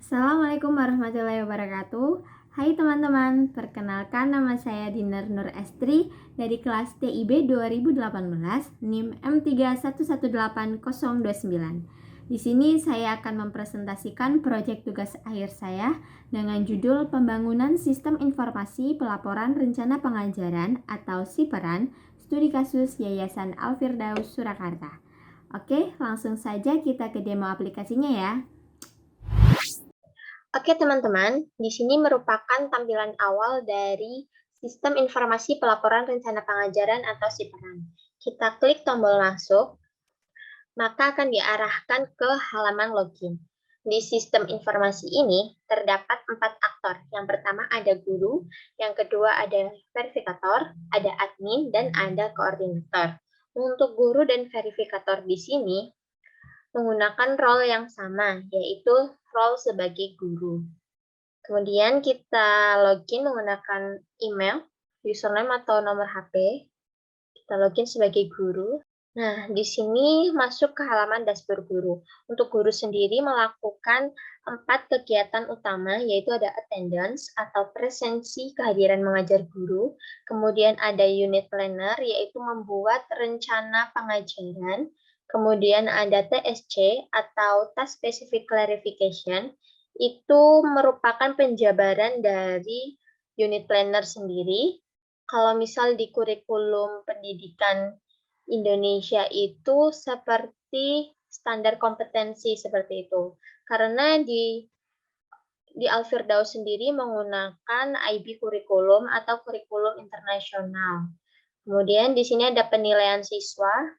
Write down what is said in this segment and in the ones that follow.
Assalamualaikum warahmatullahi wabarakatuh. Hai teman-teman, perkenalkan nama saya Dinar Nur Estri dari kelas TIB 2018 NIM M3118029. Di sini saya akan mempresentasikan proyek tugas akhir saya dengan judul Pembangunan Sistem Informasi Pelaporan Rencana Pengajaran atau SIPERAN, studi kasus Yayasan Al-Firdaus Surakarta. Oke, langsung saja kita ke demo aplikasinya ya. Oke teman-teman, di sini merupakan tampilan awal dari Sistem Informasi Pelaporan Rencana Pengajaran atau SIPERAN. Kita klik tombol masuk, maka akan diarahkan ke halaman login. Di sistem informasi ini terdapat 4 aktor. Yang pertama ada guru, yang kedua ada verifikator, ada admin, dan ada koordinator. Untuk guru dan verifikator di sini menggunakan role yang sama, yaitu role sebagai guru. Kemudian kita login menggunakan email, username atau nomor HP. Kita login sebagai guru. Nah, di sini masuk ke halaman dashboard guru. Untuk guru sendiri melakukan 4 kegiatan utama, yaitu ada attendance atau presensi kehadiran mengajar guru. Kemudian ada unit planner, yaitu membuat rencana pengajaran. Kemudian ada TSC atau task specific clarification, itu merupakan penjabaran dari unit planner sendiri. Kalau misal di kurikulum pendidikan Indonesia itu seperti standar kompetensi seperti itu. Karena di Al-Firdaus sendiri menggunakan IB kurikulum atau kurikulum internasional. Kemudian di sini ada penilaian siswa.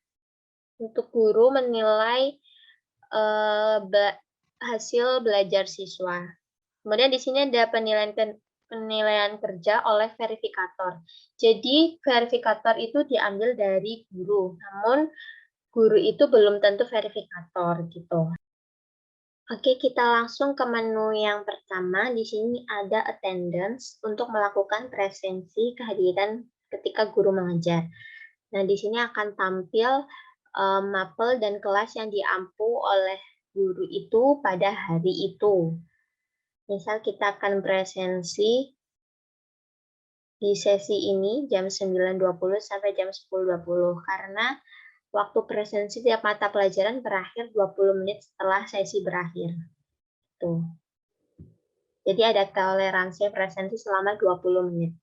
Untuk guru menilai hasil belajar siswa. Kemudian di sini ada penilaian kerja oleh verifikator. Jadi verifikator itu diambil dari guru, namun guru itu belum tentu verifikator gitu. Oke, kita langsung ke menu yang pertama. Di sini ada attendance untuk melakukan presensi kehadiran ketika guru mengajar. Nah, di sini akan tampil mapel dan kelas yang diampu oleh guru itu pada hari itu. Misal kita akan presensi di sesi ini jam 9.20 sampai jam 10.20 karena waktu presensi tiap mata pelajaran berakhir 20 menit setelah sesi berakhir. Tuh. Jadi ada toleransi presensi selama 20 menit.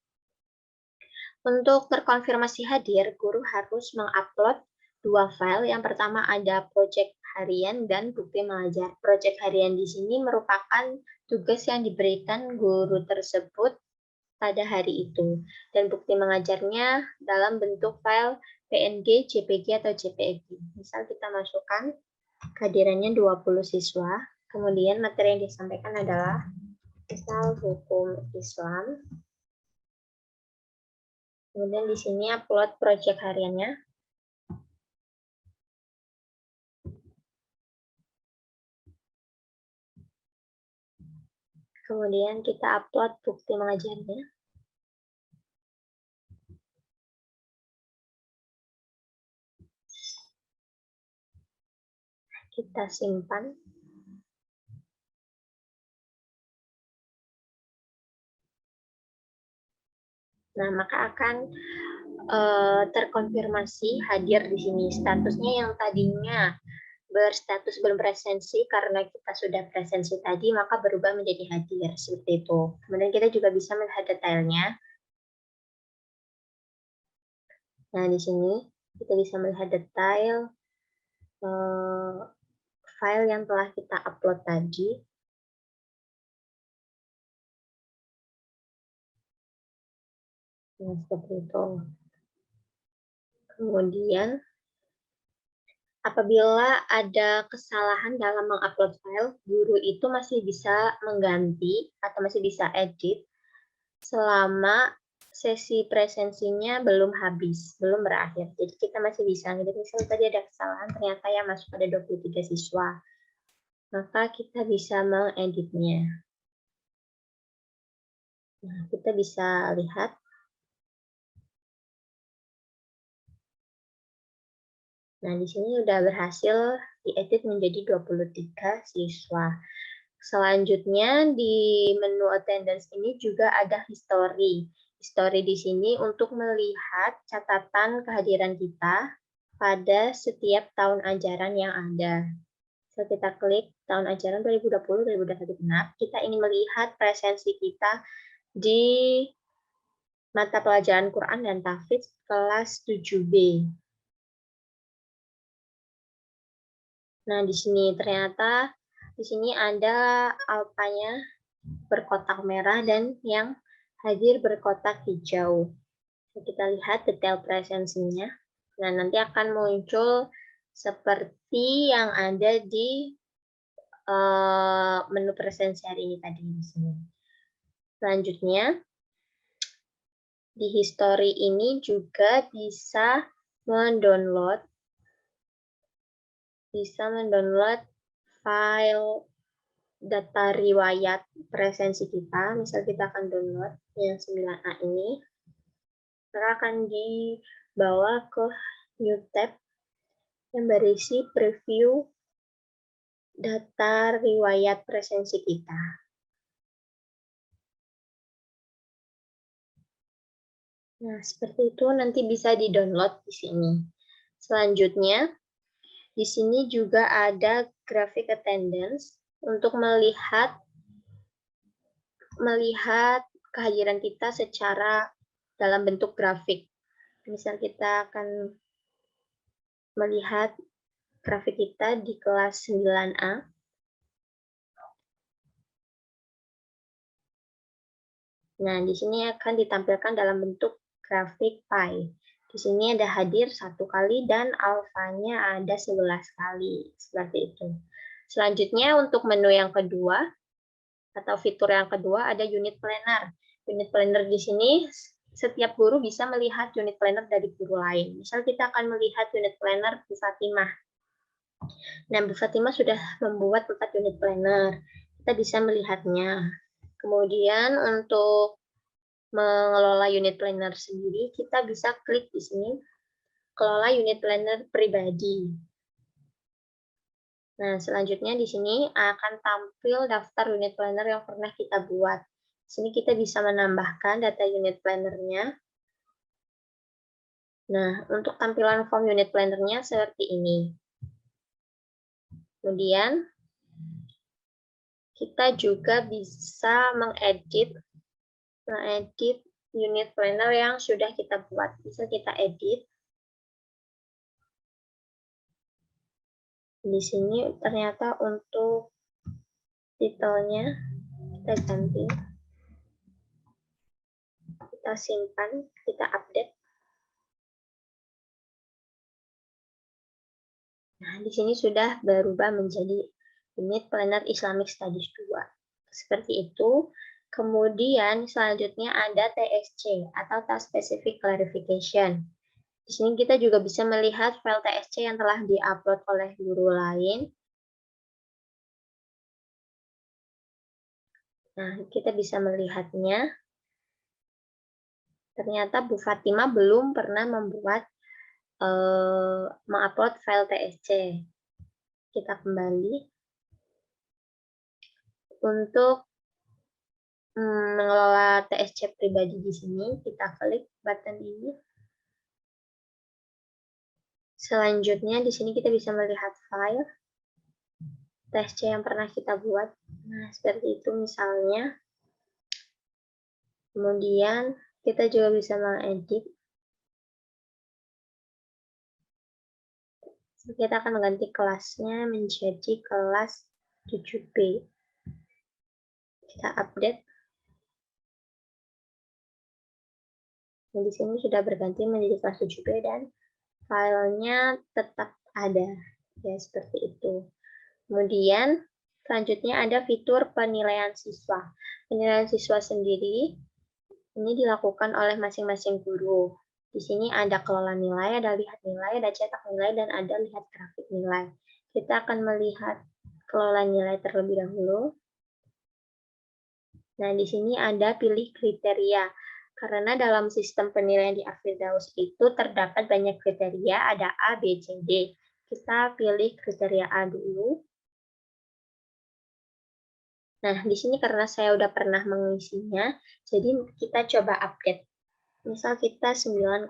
Untuk terkonfirmasi hadir, guru harus mengupload 2 file. Yang pertama ada project harian dan bukti mengajar. Project harian di sini merupakan tugas yang diberikan guru tersebut pada hari itu. Dan bukti mengajarnya dalam bentuk file PNG, JPG, atau JPEG. Misal kita masukkan kehadirannya 20 siswa, kemudian materi yang disampaikan adalah misal hukum Islam. Kemudian di sini upload project hariannya. Kemudian kita upload bukti mengajarnya. Kita simpan. Nah, maka akan terkonfirmasi hadir di sini. Statusnya yang tadinya berstatus belum presensi karena kita sudah presensi tadi, maka berubah menjadi hadir, seperti itu. Kemudian kita juga bisa melihat detailnya. Nah, di sini kita bisa melihat detail file yang telah kita upload tadi. Nah, seperti itu. Kemudian, apabila ada kesalahan dalam mengupload file, guru itu masih bisa mengganti atau masih bisa edit selama sesi presensinya belum habis, belum berakhir. Jadi kita masih bisa, jadi misalnya tadi ada kesalahan, ternyata yang masuk ada 23 siswa. Maka kita bisa mengeditnya. Nah, kita bisa lihat. Nah, di sini sudah berhasil diedit menjadi 23 siswa. Selanjutnya di menu attendance ini juga ada history. History di sini untuk melihat catatan kehadiran kita pada setiap tahun ajaran yang ada. So, kita klik tahun ajaran 2020-2021 genap, kita ingin melihat presensi kita di mata pelajaran Quran dan Tahfidz kelas 7B. Nah, di sini ternyata di sini ada alfanya berkotak merah dan yang hadir berkotak hijau. Kita lihat detail presensinya. Nah, nanti akan muncul seperti yang ada di menu presensi hari ini tadi di sini. Selanjutnya, di history ini juga bisa mendownload file data riwayat presensi kita. Misal kita akan download yang 9A ini, maka akan dibawa ke new tab yang berisi preview data riwayat presensi kita. Nah, seperti itu nanti bisa di-download di sini. Selanjutnya, di sini juga ada graphic attendance untuk melihat kehadiran kita secara dalam bentuk grafik. Misal kita akan melihat grafik kita di kelas 9A. Nah, di sini akan ditampilkan dalam bentuk grafik pie. Di sini ada hadir 1 kali dan alfanya ada 11 kali. Seperti itu. Selanjutnya untuk menu yang kedua, atau fitur yang kedua ada unit planner. Unit planner di sini setiap guru bisa melihat unit planner dari guru lain. Misal kita akan melihat unit planner Bu Fatimah. Nah, Bu Fatimah sudah membuat 4 unit planner. Kita bisa melihatnya. Kemudian untuk mengelola unit planner sendiri, kita bisa klik di sini, kelola unit planner pribadi. Nah, selanjutnya di sini akan tampil daftar unit planner yang pernah kita buat. Di sini kita bisa menambahkan data unit planner-nya. Nah, untuk tampilan form unit planner-nya seperti ini. Kemudian, kita juga bisa mengedit unit planner yang sudah kita buat. Bisa kita edit. Di sini ternyata untuk titelnya kita ganti, kita simpan, kita update. Nah, di sini sudah berubah menjadi unit planner Islamic Studies 2. Seperti itu. Kemudian selanjutnya ada TSC atau Task Specific Clarification. Di sini kita juga bisa melihat file TSC yang telah diupload oleh guru lain. Nah, kita bisa melihatnya. Ternyata Bu Fatimah belum pernah mengupload file TSC. Kita kembali. Untuk mengelola TSC pribadi di sini, kita klik button ini. Selanjutnya di sini kita bisa melihat file TSC yang pernah kita buat. Nah, seperti itu misalnya. Kemudian kita juga bisa mengedit. Kita akan mengganti kelasnya menjadi kelas 7B. Kita update. Nah, di sini sudah berganti menjadi kelas 7B dan filenya tetap ada. Ya, seperti itu. Kemudian, selanjutnya ada fitur penilaian siswa. Penilaian siswa sendiri ini dilakukan oleh masing-masing guru. Di sini ada kelola nilai, ada lihat nilai, ada cetak nilai, dan ada lihat grafik nilai. Kita akan melihat kelola nilai terlebih dahulu. Nah, di sini ada pilih kriteria. Karena dalam sistem penilaian di Afirdaus itu terdapat banyak kriteria, ada A, B, C, D. Kita pilih kriteria A dulu. Nah, di sini karena saya udah pernah mengisinya, jadi kita coba update. Misal kita 9,5,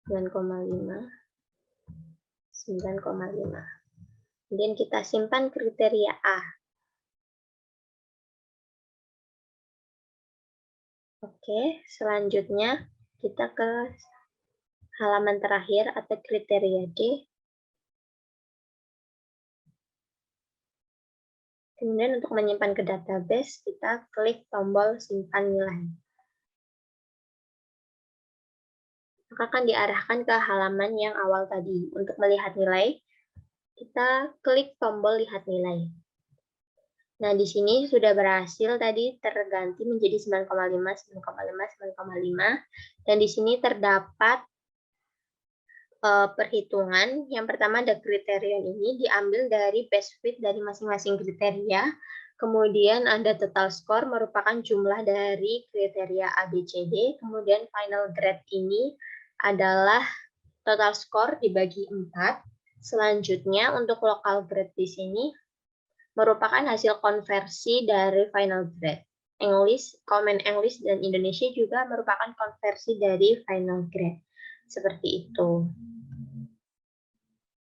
9,5, 9,5. Kemudian kita simpan kriteria A. Oke, selanjutnya kita ke halaman terakhir atau kriteria D. Kemudian untuk menyimpan ke database, kita klik tombol simpan nilai. Maka akan diarahkan ke halaman yang awal tadi. Untuk melihat nilai, kita klik tombol lihat nilai. Nah, di sini sudah berhasil tadi terganti menjadi 9,5, 9,5, 9,5. Dan di sini terdapat perhitungan. Yang pertama ada kriteria ini diambil dari best fit dari masing-masing kriteria. Kemudian ada total score merupakan jumlah dari kriteria A, B, C, D. Kemudian final grade ini adalah total score dibagi 4. Selanjutnya untuk local grade di sini merupakan hasil konversi dari final grade. English, Common English, dan Indonesia juga merupakan konversi dari final grade. Seperti itu.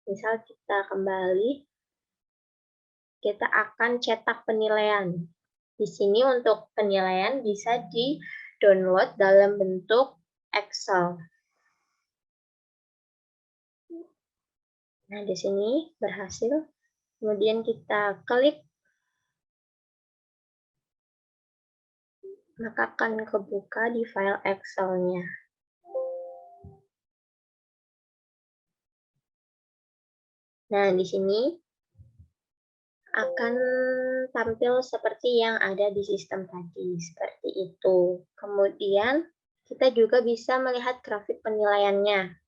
Misal kita kembali, kita akan cetak penilaian. Di sini untuk penilaian bisa di-download dalam bentuk Excel. Nah, di sini berhasil. Kemudian kita klik, maka akan kebuka di file Excel-nya. Nah, di sini akan tampil seperti yang ada di sistem tadi, seperti itu. Kemudian, kita juga bisa melihat grafik penilaiannya.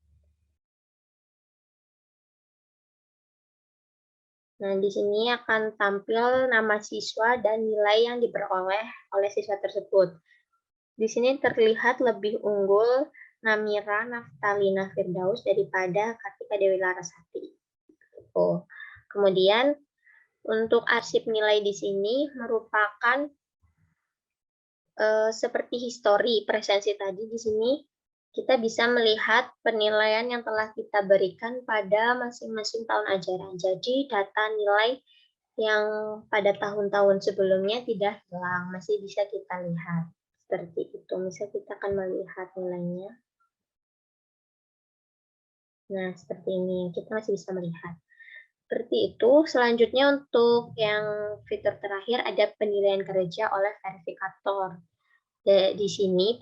Nah, di sini akan tampil nama siswa dan nilai yang diperoleh oleh siswa tersebut. Di sini terlihat lebih unggul Namira Naftalina Firdaus daripada Kartika Dewi Larasati. Kemudian, untuk arsip nilai di sini merupakan seperti histori presensi tadi. Di sini kita bisa melihat penilaian yang telah kita berikan pada masing-masing tahun ajaran. Jadi data nilai yang pada tahun-tahun sebelumnya tidak hilang, masih bisa kita lihat. Seperti itu, misal kita akan melihat nilainya. Nah, seperti ini, kita masih bisa melihat. Seperti itu, selanjutnya untuk yang fitur terakhir ada penilaian kerja oleh verifikator. Di sini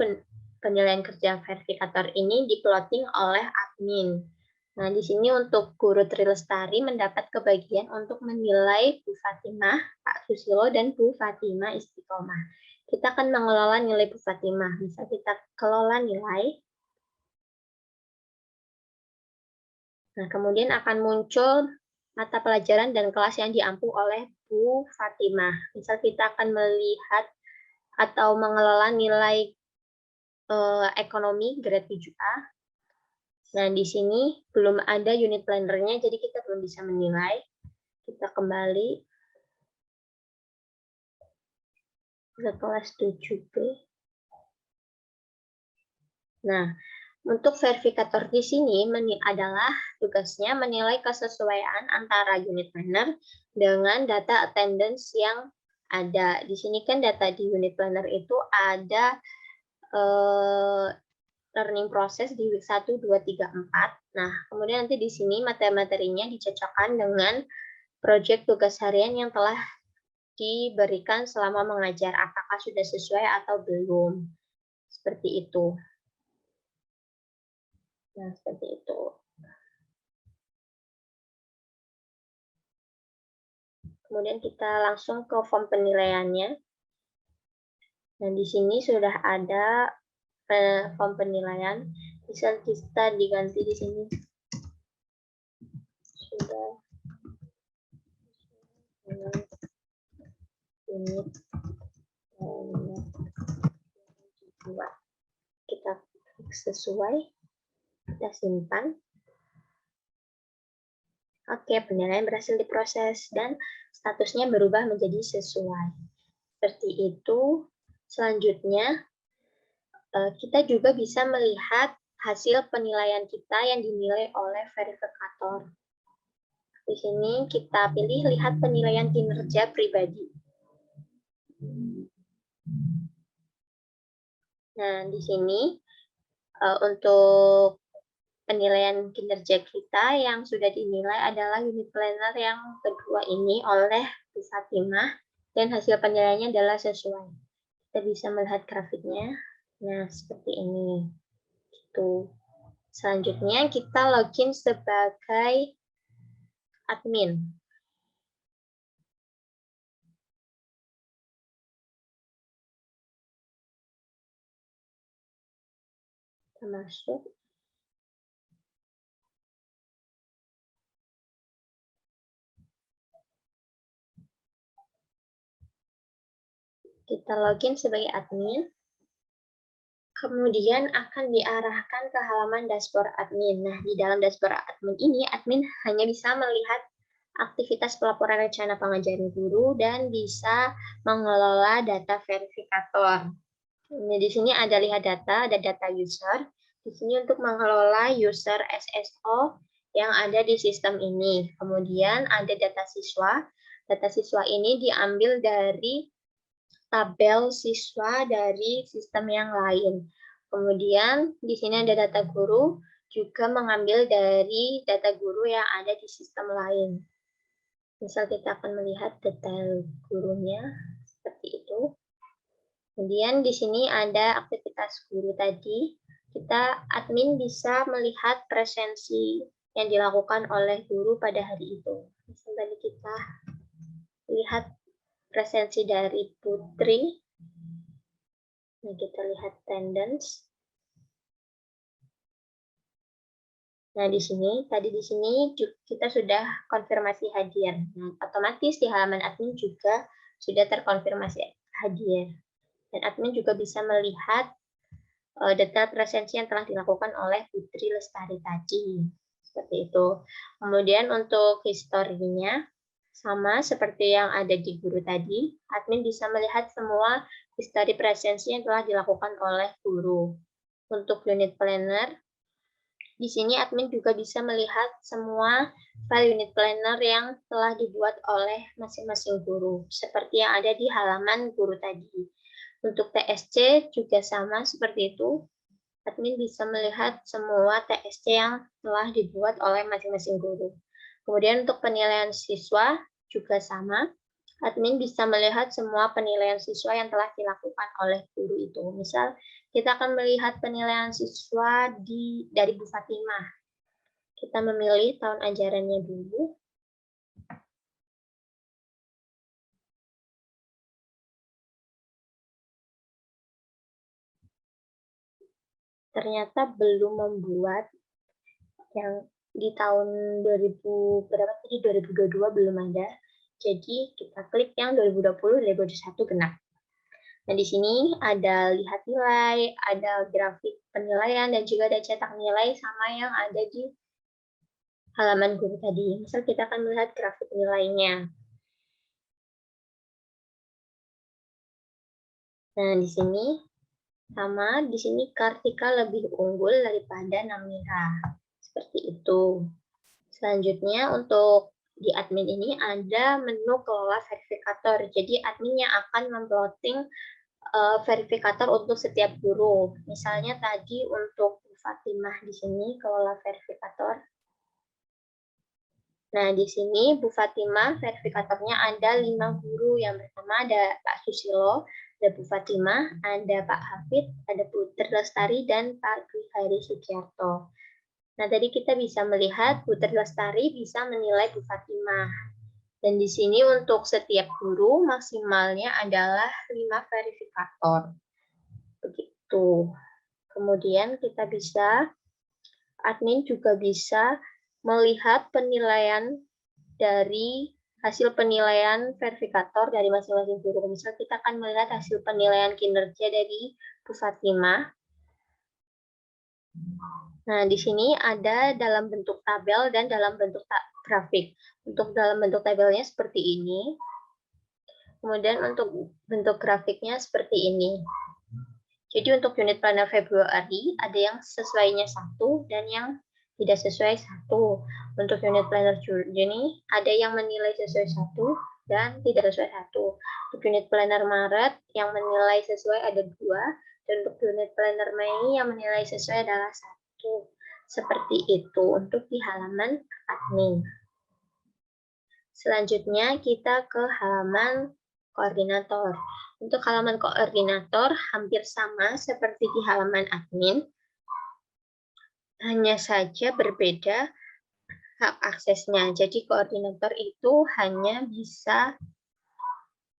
penilaian kerja verifikator ini diplotting oleh admin. Nah, di sini untuk Guru Tri Lestari mendapat kebagian untuk menilai Bu Fatimah, Pak Susilo, dan Bu Fatimah Istiqomah. Kita akan mengelola nilai Bu Fatimah. Bisa kita kelola nilai. Nah, kemudian akan muncul mata pelajaran dan kelas yang diampu oleh Bu Fatimah. Misal kita akan melihat atau mengelola nilai ekonomi grade 7A. Nah, di sini belum ada unit planner-nya, jadi kita belum bisa menilai. Kita kembali ke kelas 7B. Nah, untuk verifikator di sini adalah tugasnya menilai kesesuaian antara unit planner dengan data attendance yang ada. Di sini kan data di unit planner itu ada learning process di week 1, 2, 3, 4. Nah, kemudian nanti di sini materi-materinya dicocokkan dengan proyek tugas harian yang telah diberikan selama mengajar. Apakah sudah sesuai atau belum. Seperti itu. Nah, seperti itu. Kemudian kita langsung ke form penilaiannya. Nah, di sini sudah ada form penilaian. Bisa kita diganti di sini. Sudah unit dua. Kita klik sesuai, kita simpan. Oke, penilaian berhasil diproses dan statusnya berubah menjadi sesuai. Seperti itu. Selanjutnya, kita juga bisa melihat hasil penilaian kita yang dinilai oleh verifikator. Di sini kita pilih lihat penilaian kinerja pribadi. Nah, di sini untuk penilaian kinerja kita yang sudah dinilai adalah unit planner yang kedua ini oleh Bu Fatimah dan hasil penilaiannya adalah sesuai. Kita bisa melihat grafiknya. Nah, seperti ini. Gitu. Selanjutnya kita login sebagai admin. Kita masuk. Kita login sebagai admin. Kemudian akan diarahkan ke halaman dashboard admin. Nah, di dalam dashboard admin ini, admin hanya bisa melihat aktivitas pelaporan rencana pengajaran guru dan bisa mengelola data verifikator. Nah, di sini ada lihat data, ada data user. Di sini untuk mengelola user SSO yang ada di sistem ini. Kemudian ada data siswa. Data siswa ini diambil dari tabel siswa dari sistem yang lain. Kemudian di sini ada data guru, juga mengambil dari data guru yang ada di sistem lain. Misal kita akan melihat detail gurunya seperti itu. Kemudian di sini ada aktivitas guru tadi. Kita admin bisa melihat presensi yang dilakukan oleh guru pada hari itu. Misal tadi kita lihat presensi dari Putri. Nah, kita lihat attendance. Nah, di sini kita sudah konfirmasi hadir. Nah, otomatis di halaman admin juga sudah terkonfirmasi hadir. Dan admin juga bisa melihat detail presensi yang telah dilakukan oleh Putri Lestari tadi. Seperti itu. Kemudian untuk historinya, sama seperti yang ada di guru tadi, admin bisa melihat semua histori presensi yang telah dilakukan oleh guru. Untuk unit planner, di sini admin juga bisa melihat semua file unit planner yang telah dibuat oleh masing-masing guru, seperti yang ada di halaman guru tadi. Untuk TSC juga sama seperti itu. Admin bisa melihat semua TSC yang telah dibuat oleh masing-masing guru. Kemudian untuk penilaian siswa juga sama. Admin bisa melihat semua penilaian siswa yang telah dilakukan oleh guru itu. Misal, kita akan melihat penilaian siswa dari Bu Fatimah. Kita memilih tahun ajarannya dulu. Ternyata belum membuat yang di tahun 2022 belum ada. Jadi kita klik yang 2020, 2021 genap. Nah, di sini ada lihat nilai, ada grafik penilaian, dan juga ada cetak nilai sama yang ada di halaman guru tadi. Misal kita akan melihat grafik nilainya. Nah, di sini sama, di sini Kartika lebih unggul daripada Namira. Seperti itu. Selanjutnya untuk di admin ini ada menu kelola verifikator. Jadi admin yang akan memplotting verifikator untuk setiap guru. Misalnya tadi untuk Fatimah di sini kelola verifikator. Nah, di sini Bu Fatimah verifikatornya ada 5 guru. Yang pertama ada Pak Susilo, ada Bu Fatimah, ada Pak Hafid, ada Putri Lestari, dan Pak Dwi Hari Sugiarto. Nah, tadi kita bisa melihat Putri Lestari bisa menilai Bu Fatimah. Dan di sini untuk setiap guru maksimalnya adalah 5 verifikator. Begitu. Kemudian kita bisa, admin juga bisa melihat penilaian dari hasil penilaian verifikator dari masing-masing guru. Misal kita akan melihat hasil penilaian kinerja dari Bu Fatimah. Nah, di sini ada dalam bentuk tabel dan dalam bentuk grafik. Untuk dalam bentuk tabelnya seperti ini. Kemudian untuk bentuk grafiknya seperti ini. Jadi untuk unit planner Februari ada yang sesuainya 1 dan yang tidak sesuai 1. Untuk unit planner Juni ada yang menilai sesuai 1 dan tidak sesuai 1. Untuk unit planner Maret yang menilai sesuai ada 2 dan untuk unit planner Mei yang menilai sesuai adalah 1. Seperti itu untuk di halaman admin. Selanjutnya kita ke halaman koordinator. Untuk halaman koordinator hampir sama seperti di halaman admin, hanya saja berbeda hak aksesnya. Jadi koordinator itu hanya bisa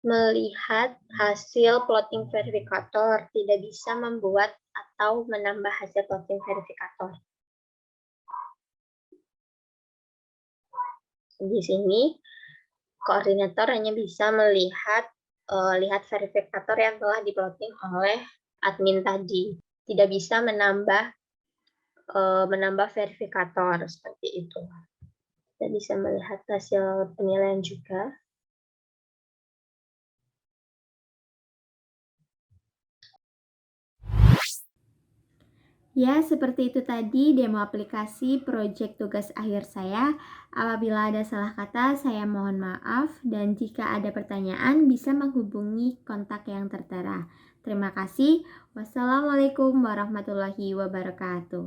melihat hasil plotting verifikator, tidak bisa membuat atau menambah hasil plotting verifikator. Di sini koordinator hanya bisa melihat lihat verifikator yang telah diplotting oleh admin tadi, tidak bisa menambah verifikator seperti itu. Kita bisa melihat hasil penilaian juga. Ya, seperti itu tadi demo aplikasi proyek tugas akhir saya. Apabila ada salah kata, saya mohon maaf. Dan jika ada pertanyaan, bisa menghubungi kontak yang tertera. Terima kasih. Wassalamualaikum warahmatullahi wabarakatuh.